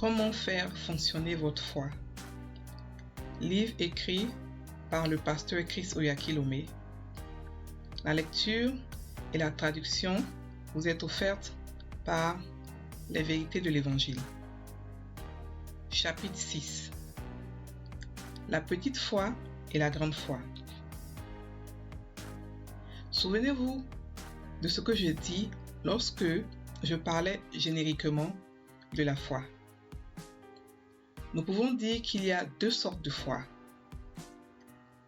Comment faire fonctionner votre foi? Livre écrit par le pasteur Chris Oyakhilome. La lecture et la traduction vous est offerte par Les Vérités de l'Évangile. Chapitre 6. La petite foi et la grande foi. Souvenez-vous de ce que je dis lorsque je parlais génériquement de la foi. Nous pouvons dire qu'il y a deux sortes de foi.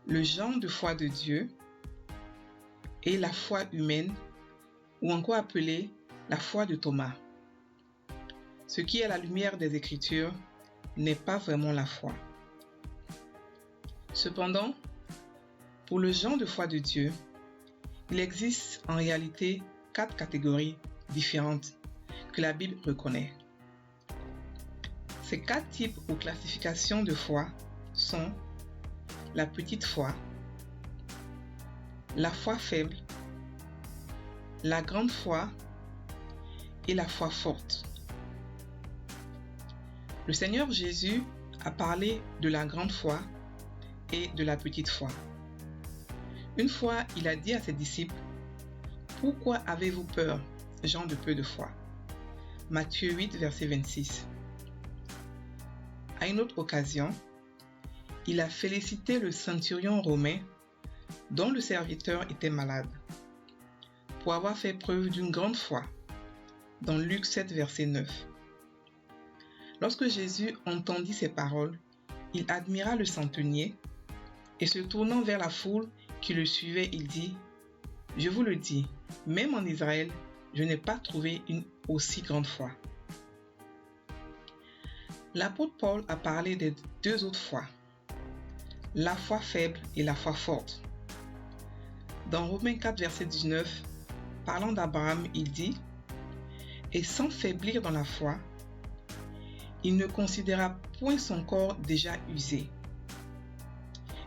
Le genre de foi de Dieu et la foi humaine, ou encore appelée la foi de Thomas. Ce qui est à la lumière des Écritures n'est pas vraiment la foi. Cependant, pour le genre de foi de Dieu, il existe en réalité 4 catégories différentes que la Bible reconnaît. Ces 4 types ou classifications de foi sont la petite foi, la foi faible, la grande foi et la foi forte. Le Seigneur Jésus a parlé de la grande foi et de la petite foi. Une fois, il a dit à ses disciples: « Pourquoi avez-vous peur, gens de peu de foi ?» Matthieu 8, verset 26. À une autre occasion, il a félicité le centurion romain dont le serviteur était malade pour avoir fait preuve d'une grande foi, dans Luc 7, verset 9. Lorsque Jésus entendit ces paroles, il admira le centenier et se tournant vers la foule qui le suivait, il dit: « Je vous le dis, même en Israël, je n'ai pas trouvé une aussi grande foi. » L'apôtre Paul a parlé des deux autres foi, la foi faible et la foi forte. Dans Romains 4, verset 19, parlant d'Abraham, il dit: « Et sans faiblir dans la foi, il ne considéra point son corps déjà usé. »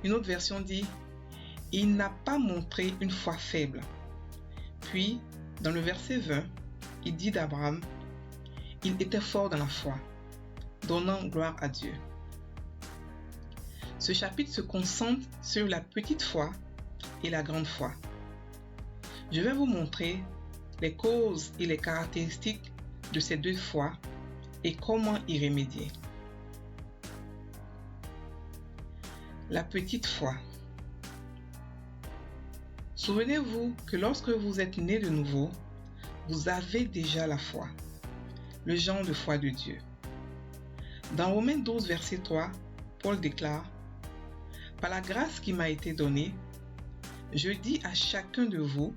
Une autre version dit: « Il n'a pas montré une foi faible. » Puis, dans le verset 20, il dit d'Abraham: « Il était fort dans la foi, donnant gloire à Dieu. » Ce chapitre se concentre sur la petite foi et la grande foi. Je vais vous montrer les causes et les caractéristiques de ces deux foi et comment y remédier. La petite foi. Souvenez-vous que lorsque vous êtes né de nouveau, vous avez déjà la foi, le genre de foi de Dieu. Dans Romains 12, verset 3, Paul déclare: « Par la grâce qui m'a été donnée, je dis à chacun de vous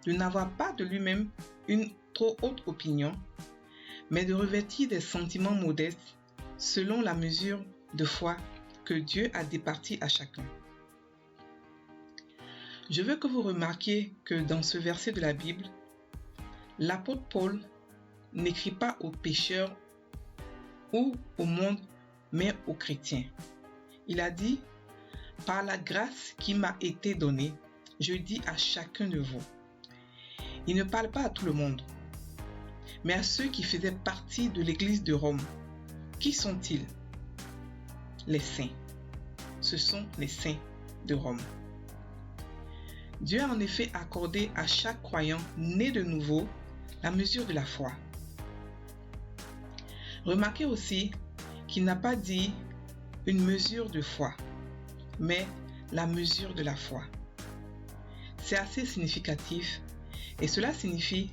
de n'avoir pas de lui-même une trop haute opinion, mais de revêtir des sentiments modestes selon la mesure de foi que Dieu a départie à chacun. » Je veux que vous remarquiez que dans ce verset de la Bible, l'apôtre Paul n'écrit pas aux pécheurs ou au monde, mais aux chrétiens. Il a dit: « Par la grâce qui m'a été donnée, je dis à chacun de vous. » Il ne parle pas à tout le monde, mais à ceux qui faisaient partie de l'église de Rome. Qui sont-ils? Les saints. Ce sont les saints de Rome. Dieu a en effet accordé à chaque croyant né de nouveau la mesure de la foi. Remarquez aussi qu'il n'a pas dit une mesure de foi, mais la mesure de la foi. C'est assez significatif et cela signifie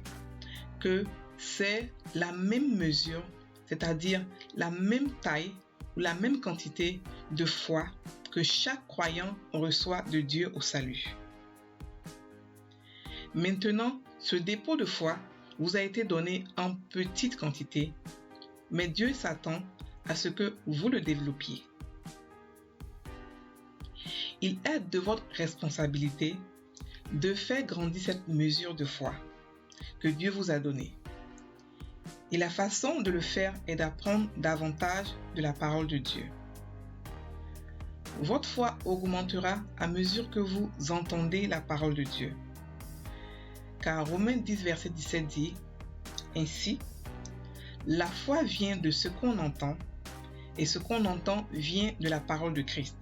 que c'est la même mesure, c'est-à-dire la même taille ou la même quantité de foi que chaque croyant reçoit de Dieu au salut. Maintenant, ce dépôt de foi vous a été donné en petite quantité, mais Dieu s'attend à ce que vous le développiez. Il est de votre responsabilité de faire grandir cette mesure de foi que Dieu vous a donnée. Et la façon de le faire est d'apprendre davantage de la parole de Dieu. Votre foi augmentera à mesure que vous entendez la parole de Dieu. Car Romains 10, verset 17 dit: « Ainsi, La foi vient de ce qu'on entend, et ce qu'on entend vient de la parole de Christ.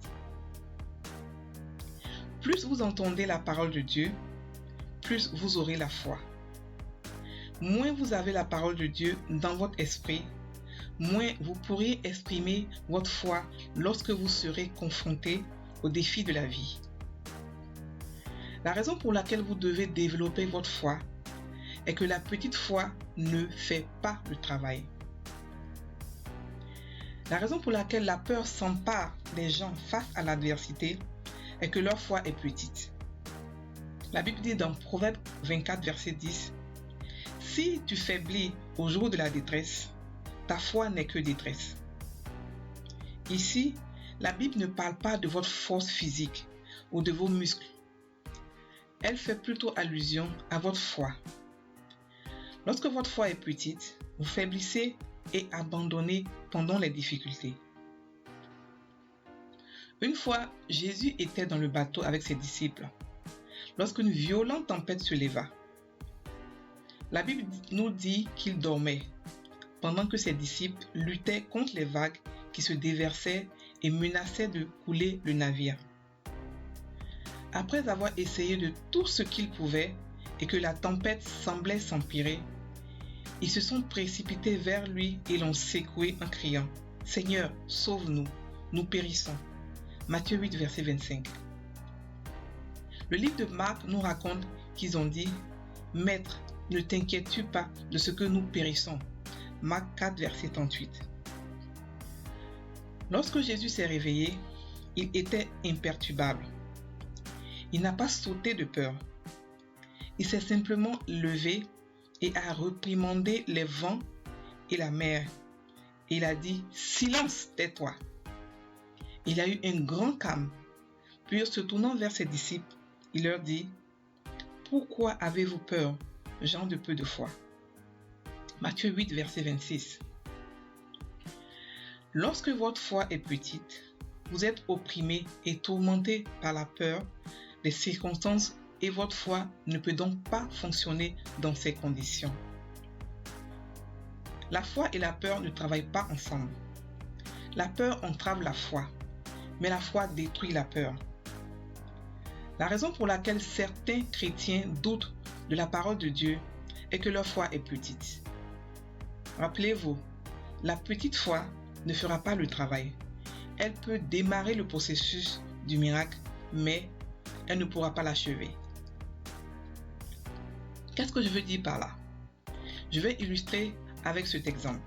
Plus vous entendez la parole de Dieu, plus vous aurez la foi. Moins vous avez la parole de Dieu dans votre esprit, moins vous pourrez exprimer votre foi lorsque vous serez confronté aux défis de la vie. La raison pour laquelle vous devez développer votre foi est que la petite foi ne fait pas le travail. La raison pour laquelle la peur s'empare des gens face à l'adversité est que leur foi est petite. La Bible dit dans Proverbe 24, verset 10, « Si tu faiblis au jour de la détresse, ta foi n'est que détresse. » Ici, la Bible ne parle pas de votre force physique ou de vos muscles. Elle fait plutôt allusion à votre foi. Lorsque votre foi est petite, vous faiblissez et abandonnez pendant les difficultés. Une fois, Jésus était dans le bateau avec ses disciples, lorsqu'une violente tempête se leva. La Bible nous dit qu'il dormait, pendant que ses disciples luttaient contre les vagues qui se déversaient et menaçaient de couler le navire. Après avoir essayé de tout ce qu'ils pouvaient et que la tempête semblait s'empirer, ils se sont précipités vers lui et l'ont secoué en criant « Seigneur, sauve-nous, nous périssons ». Matthieu 8, verset 25. Le livre de Marc nous raconte qu'ils ont dit « Maître, ne t'inquiètes-tu pas de ce que nous périssons ?» Marc 4, verset 38. Lorsque Jésus s'est réveillé, il était imperturbable. Il n'a pas sauté de peur. Il s'est simplement levé et a réprimandé les vents et la mer. Il a dit « Silence, tais-toi !» Il a eu un grand calme. Puis, se tournant vers ses disciples, il leur dit « Pourquoi avez-vous peur, gens de peu de foi ?» Matthieu 8, verset 26. Lorsque votre foi est petite, vous êtes opprimé et tourmenté par la peur des circonstances et votre foi ne peut donc pas fonctionner dans ces conditions. La foi et la peur ne travaillent pas ensemble. La peur entrave la foi, mais la foi détruit la peur. La raison pour laquelle certains chrétiens doutent de la parole de Dieu est que leur foi est petite. Rappelez-vous, la petite foi ne fera pas le travail. Elle peut démarrer le processus du miracle, mais elle ne pourra pas l'achever. Qu'est-ce que je veux dire par là? Je vais illustrer avec cet exemple.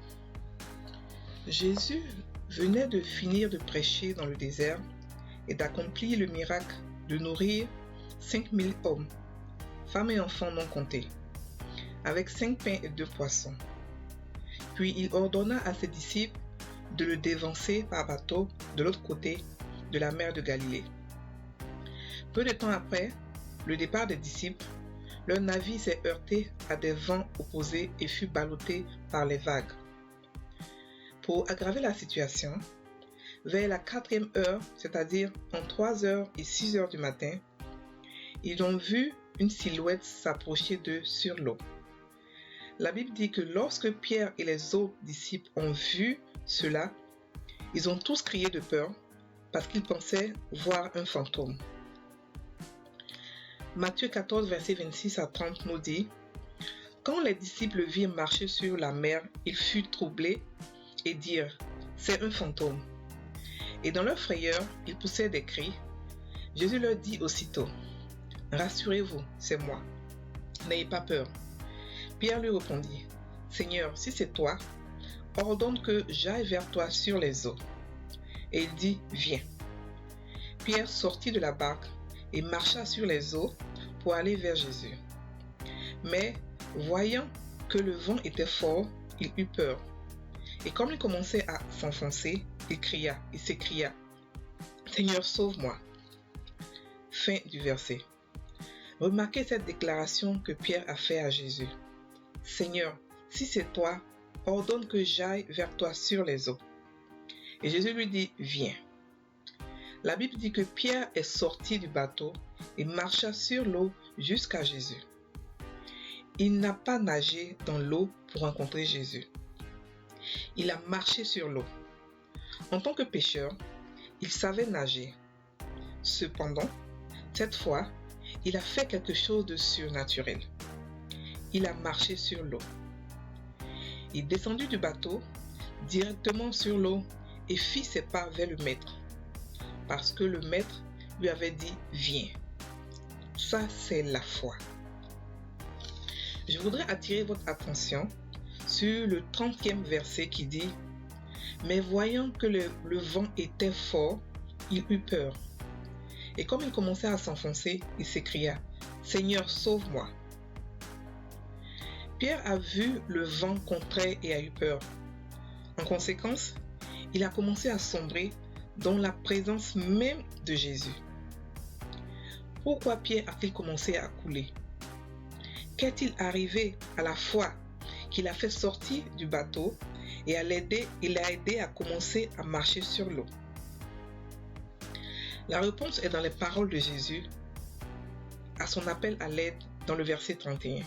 Jésus venait de finir de prêcher dans le désert et d'accomplir le miracle de nourrir 5000 hommes, femmes et enfants non comptés, avec 5 pains et 2 poissons. Puis il ordonna à ses disciples de le dévancer par bateau de l'autre côté de la mer de Galilée. Peu de temps après le départ des disciples, leur navire s'est heurté à des vents opposés et fut ballotté par les vagues. Pour aggraver la situation, vers la 4e heure, c'est-à-dire en 3h et 6h du matin, ils ont vu une silhouette s'approcher d'eux sur l'eau. La Bible dit que lorsque Pierre et les autres disciples ont vu cela, ils ont tous crié de peur parce qu'ils pensaient voir un fantôme. Matthieu 14, verset 26 à 30 nous dit « Quand les disciples virent marcher sur la mer, ils furent troublés et dirent « C'est un fantôme ». Et dans leur frayeur, ils poussèrent des cris. Jésus leur dit aussitôt « Rassurez-vous, c'est moi. N'ayez pas peur. » Pierre lui répondit « Seigneur, si c'est toi, ordonne que j'aille vers toi sur les eaux. » Et il dit « Viens. » Pierre sortit de la barque et marcha sur les eaux pour aller vers Jésus. Mais, voyant que le vent était fort, il eut peur. Et comme il commençait à s'enfoncer, il s'écria « Seigneur, sauve-moi !» Fin du verset. Remarquez cette déclaration que Pierre a faite à Jésus. « Seigneur, si c'est toi, ordonne que j'aille vers toi sur les eaux. » Et Jésus lui dit « Viens. » La Bible dit que Pierre est sorti du bateau et marcha sur l'eau jusqu'à Jésus. Il n'a pas nagé dans l'eau pour rencontrer Jésus. Il a marché sur l'eau. En tant que pêcheur, il savait nager. Cependant, cette fois, il a fait quelque chose de surnaturel. Il a marché sur l'eau. Il descendit du bateau directement sur l'eau et fit ses pas vers le maître, parce que le maître lui avait dit « Viens ». Ça, c'est la foi. Je voudrais attirer votre attention sur le 30e verset qui dit « Mais voyant que le vent était fort, il eut peur. Et comme il commençait à s'enfoncer, il s'écria « Seigneur, sauve-moi ». Pierre a vu le vent contraire et a eu peur. En conséquence, il a commencé à sombrer dans la présence même de Jésus. Pourquoi Pierre a-t-il commencé à couler? Qu'est-il arrivé à la foi qu'il a fait sortir du bateau et il l'a aidé à commencer à marcher sur l'eau? La réponse est dans les paroles de Jésus à son appel à l'aide dans le verset 31.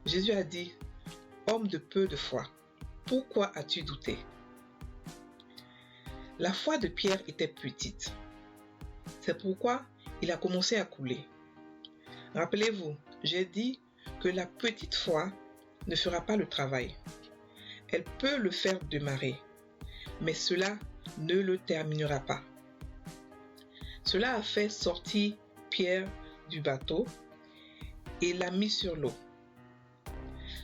Jésus a dit « Homme de peu de foi, pourquoi as-tu douté ?» La foi de Pierre était petite. C'est pourquoi il a commencé à couler. Rappelez-vous, j'ai dit que la petite foi ne fera pas le travail. Elle peut le faire démarrer, mais cela ne le terminera pas. Cela a fait sortir Pierre du bateau et l'a mis sur l'eau.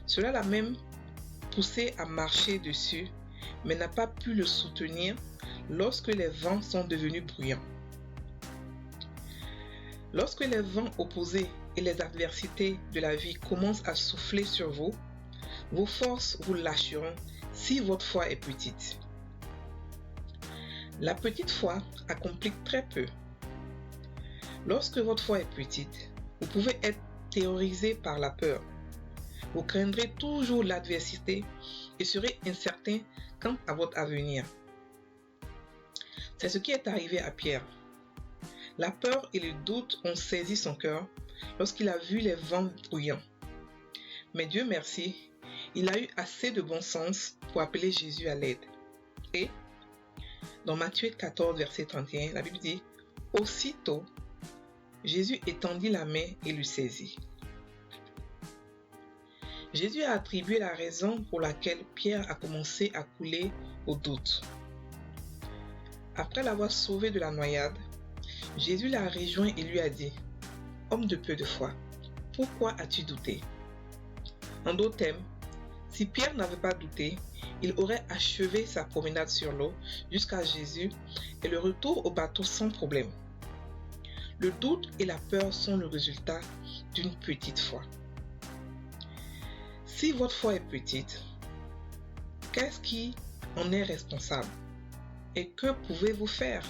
Cela l'a même poussé à marcher dessus, mais n'a pas pu le soutenir lorsque les vents sont devenus bruyants. Lorsque les vents opposés et les adversités de la vie commencent à souffler sur vous, vos forces vous lâcheront si votre foi est petite. La petite foi accomplit très peu. Lorsque votre foi est petite, vous pouvez être terrorisé par la peur. Vous craindrez toujours l'adversité et serez incertain quant à votre avenir. C'est ce qui est arrivé à Pierre. La peur et le doute ont saisi son cœur lorsqu'il a vu les vents bruyants. Mais Dieu merci, il a eu assez de bon sens pour appeler Jésus à l'aide. Et, dans Matthieu 14, verset 31, la Bible dit « Aussitôt, Jésus étendit la main et le saisit. » Jésus a attribué la raison pour laquelle Pierre a commencé à couler au doute. Après l'avoir sauvé de la noyade, Jésus l'a rejoint et lui a dit « Homme de peu de foi, pourquoi as-tu douté ?» En d'autres termes, si Pierre n'avait pas douté, il aurait achevé sa promenade sur l'eau jusqu'à Jésus et le retour au bateau sans problème. Le doute et la peur sont le résultat d'une petite foi. Si votre foi est petite, qu'est-ce qui en est responsable? Et que pouvez-vous faire?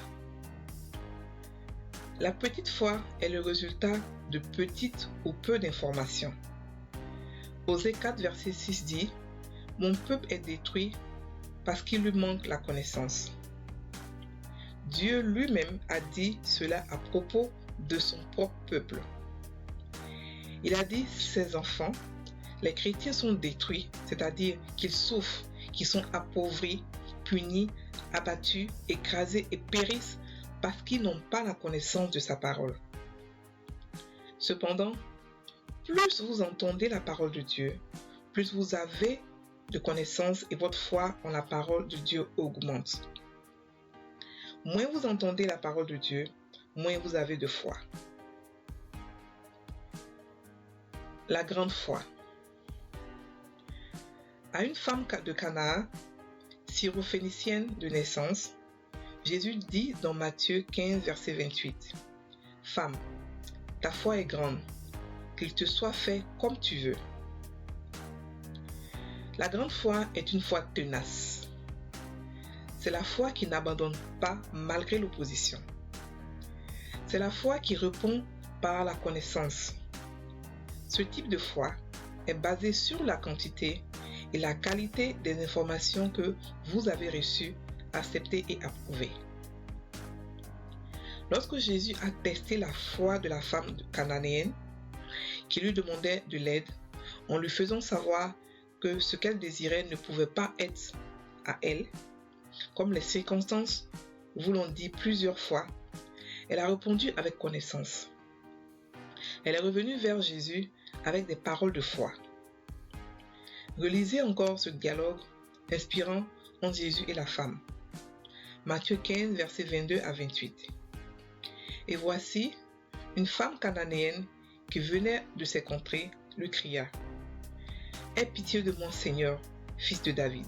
La petite foi est le résultat de petites ou peu d'informations. Osée 4, verset 6 dit « Mon peuple est détruit parce qu'il lui manque la connaissance. » Dieu lui-même a dit cela à propos de son propre peuple. Il a dit « Ses enfants, les chrétiens sont détruits, c'est-à-dire qu'ils souffrent, qu'ils sont appauvris, punis, abattus, écrasés et périssent parce qu'ils n'ont pas la connaissance de sa parole. » Cependant, plus vous entendez la parole de Dieu, plus vous avez de connaissances et votre foi en la parole de Dieu augmente. Moins vous entendez la parole de Dieu, moins vous avez de foi. La grande foi. À une femme de Canaan, syrophénicienne de naissance, Jésus dit dans Matthieu 15, verset 28, « Femme, ta foi est grande, qu'il te soit fait comme tu veux. » La grande foi est une foi tenace. C'est la foi qui n'abandonne pas malgré l'opposition. C'est la foi qui répond par la connaissance. Ce type de foi est basé sur la quantité et la qualité des informations que vous avez reçues, acceptées et approuvées. Lorsque Jésus a testé la foi de la femme cananéenne, qui lui demandait de l'aide, en lui faisant savoir que ce qu'elle désirait ne pouvait pas être à elle, comme les circonstances vous l'ont dit plusieurs fois, elle a répondu avec connaissance. Elle est revenue vers Jésus avec des paroles de foi. Relisez encore ce dialogue inspirant entre Jésus et la femme. Matthieu 15, versets 22 à 28. Et voici, une femme cananéenne qui venait de ces contrées lui cria : « Aie pitié de moi, Seigneur, fils de David.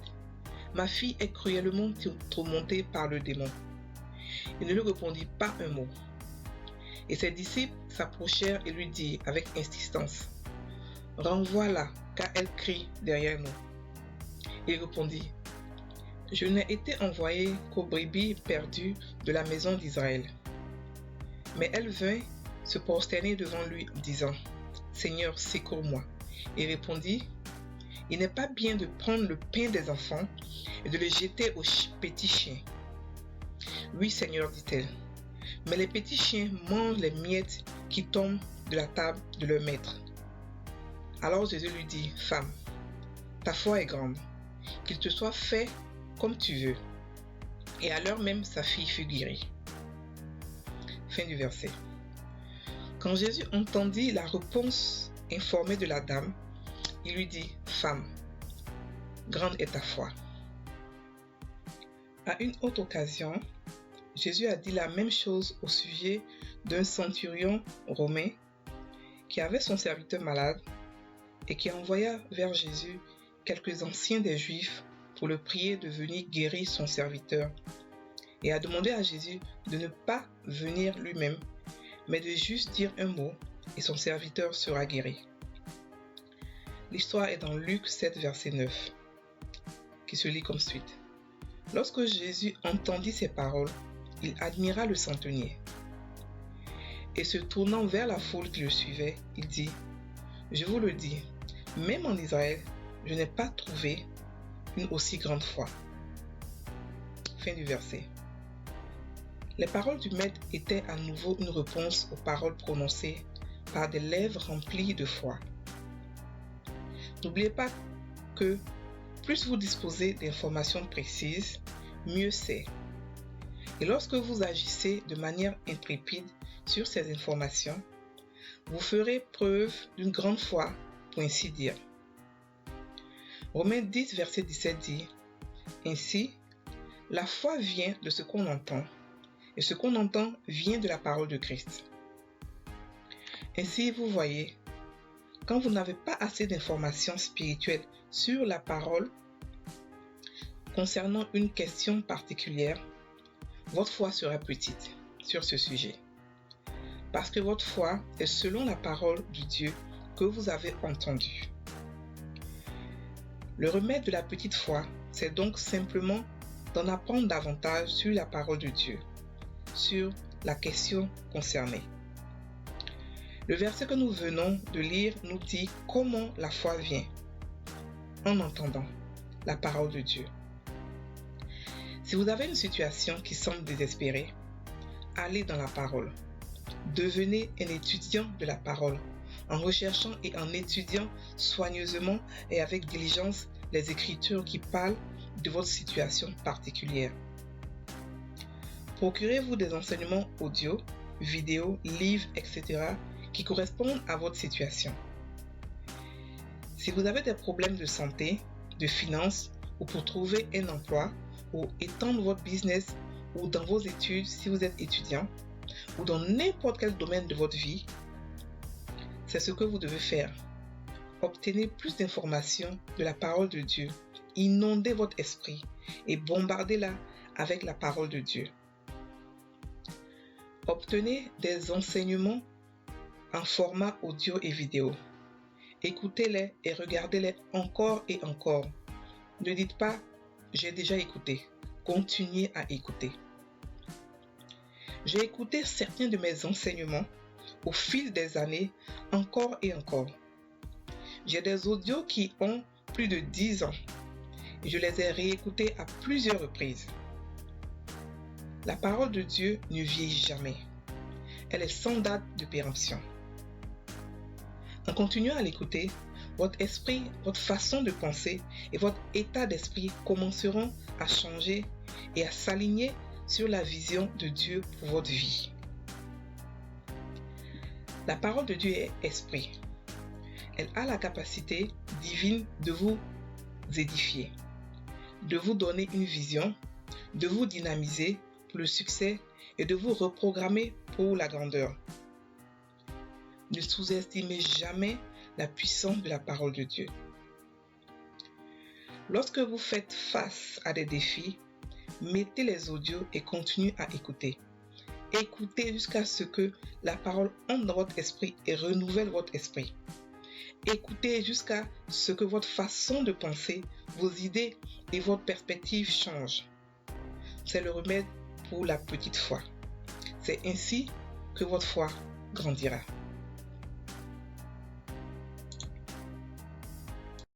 Ma fille est cruellement tourmentée par le démon. » Il ne lui répondit pas un mot. Et ses disciples s'approchèrent et lui dirent avec insistance : « Renvoie-la, car elle crie derrière nous. » Il répondit : « Je n'ai été envoyé qu'aux brebis perdues de la maison d'Israël. » Mais elle vint se prosterner devant lui, disant : « Seigneur, secours-moi. » Il répondit : « Il n'est pas bien de prendre le pain des enfants et de le jeter aux petits chiens. » « Oui, Seigneur, dit-elle, mais les petits chiens mangent les miettes qui tombent de la table de leur maître. » Alors Jésus lui dit : « Femme, ta foi est grande, qu'il te soit fait comme tu veux. » Et à l'heure même, sa fille fut guérie. Fin du verset. Quand Jésus entendit la réponse informée de la dame, il lui dit : « Femme, grande est ta foi. » À une autre occasion, Jésus a dit la même chose au sujet d'un centurion romain qui avait son serviteur malade et qui envoya vers Jésus quelques anciens des Juifs pour le prier de venir guérir son serviteur, et a demandé à Jésus de ne pas venir lui-même, mais de juste dire un mot et son serviteur sera guéri. L'histoire est dans Luc 7, verset 9, qui se lit comme suite. Lorsque Jésus entendit ces paroles, il admira le centenier. Et se tournant vers la foule qui le suivait, il dit : « Je vous le dis, même en Israël, je n'ai pas trouvé une aussi grande foi. » Fin du verset. Les paroles du Maître étaient à nouveau une réponse aux paroles prononcées par des lèvres remplies de foi. N'oubliez pas que plus vous disposez d'informations précises, mieux c'est. Et lorsque vous agissez de manière intrépide sur ces informations, vous ferez preuve d'une grande foi, pour ainsi dire. Romains 10, verset 17 dit : « Ainsi, la foi vient de ce qu'on entend, et ce qu'on entend vient de la parole de Christ. » Ainsi, vous voyez, quand vous n'avez pas assez d'informations spirituelles sur la parole concernant une question particulière, votre foi sera petite sur ce sujet. Parce que votre foi est selon la parole du Dieu que vous avez entendu. Le remède de la petite foi, c'est donc simplement d'en apprendre davantage sur la parole de Dieu, sur la question concernée. Le verset que nous venons de lire nous dit comment la foi vient, en entendant la parole de Dieu. Si vous avez une situation qui semble désespérée, allez dans la parole. Devenez un étudiant de la parole, en recherchant et en étudiant soigneusement et avec diligence les Écritures qui parlent de votre situation particulière. Procurez-vous des enseignements audio, vidéos, livres, etc. qui correspondent à votre situation. Si vous avez des problèmes de santé, de finances, ou pour trouver un emploi, ou étendre votre business, ou dans vos études si vous êtes étudiant, ou dans n'importe quel domaine de votre vie, c'est ce que vous devez faire. Obtenez plus d'informations de la parole de Dieu, inondez votre esprit et bombardez-la avec la parole de Dieu. Obtenez des enseignements en format audio et vidéo. Écoutez-les et regardez-les encore et encore. Ne dites pas « j'ai déjà écouté ». Continuez à écouter. J'ai écouté certains de mes enseignements au fil des années, encore et encore. J'ai des audios qui ont plus de 10 ans et je les ai réécoutés à plusieurs reprises. La parole de Dieu ne vieillit jamais. Elle est sans date de péremption. En continuant à l'écouter, votre esprit, votre façon de penser et votre état d'esprit commenceront à changer et à s'aligner sur la vision de Dieu pour votre vie. La parole de Dieu est esprit. Elle a la capacité divine de vous édifier, de vous donner une vision, de vous dynamiser pour le succès et de vous reprogrammer pour la grandeur. Ne sous-estimez jamais la puissance de la parole de Dieu. Lorsque vous faites face à des défis, mettez les audios et continuez à écouter. Écoutez jusqu'à ce que la parole entre dans votre esprit et renouvelle votre esprit. Écoutez jusqu'à ce que votre façon de penser, vos idées et votre perspective changent. C'est le remède pour la petite foi. C'est ainsi que votre foi grandira.